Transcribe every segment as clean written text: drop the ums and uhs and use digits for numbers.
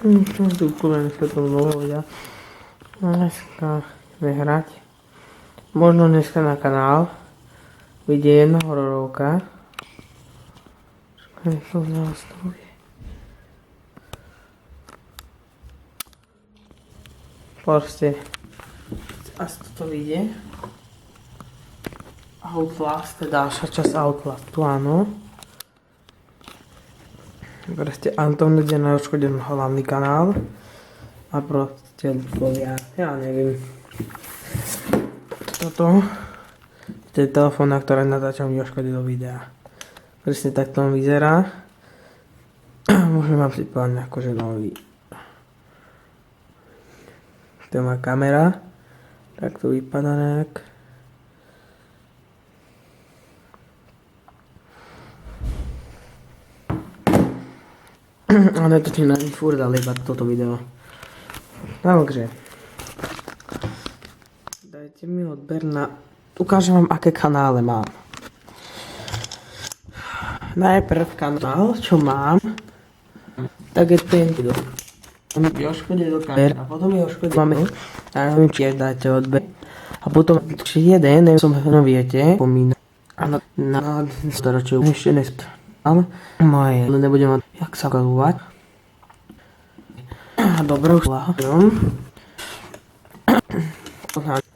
Tu úplne sa to dlho ľudia. Dneska vyhrať. Možno dneska na kanál vyjde jedna hororovka. Čakaj, to nastavuje. Proste asi toto vyjde. Outlast, ďalšia časť Outlastu, áno. Proste Anton ide na odškodený hlavný kanál. A proste ľudovia, ja neviem. Toto je telefón, na ktoré natáčam Jožko do videa. Presne tak to vyzerá. Môžem vám pripovedať akože nový. To je moja kamera. Tak to vypadá nejak. Ale to ti na furt, ale iba toto video. Takže. Dajte mi odber na... Ukážem vám, aké kanále mám. Najprv kanál, čo mám, tak je tento. Jožko do kamer a potom Jožko máme. Ja neviem, či dáte odber. A potom ešte jeden, neviem, som ho viete, pomína. A na storočie ešte nespal. Moje, ale nebudem mať, jak sa ukalovať. Dobre, už láhom.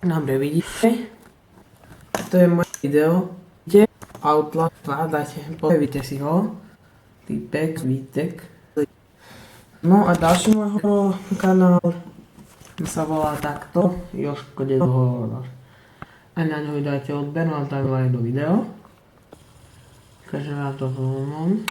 Dobre, vidíte? To je moje video, kde Outlast 2, dajte, pojavíte si ho. Týpek, Vítek. No a ďalší môj kanál sa volá takto, Jožko do horor. A na ňu dajte odber, mám tam aj do video. Takže vám to zvolím.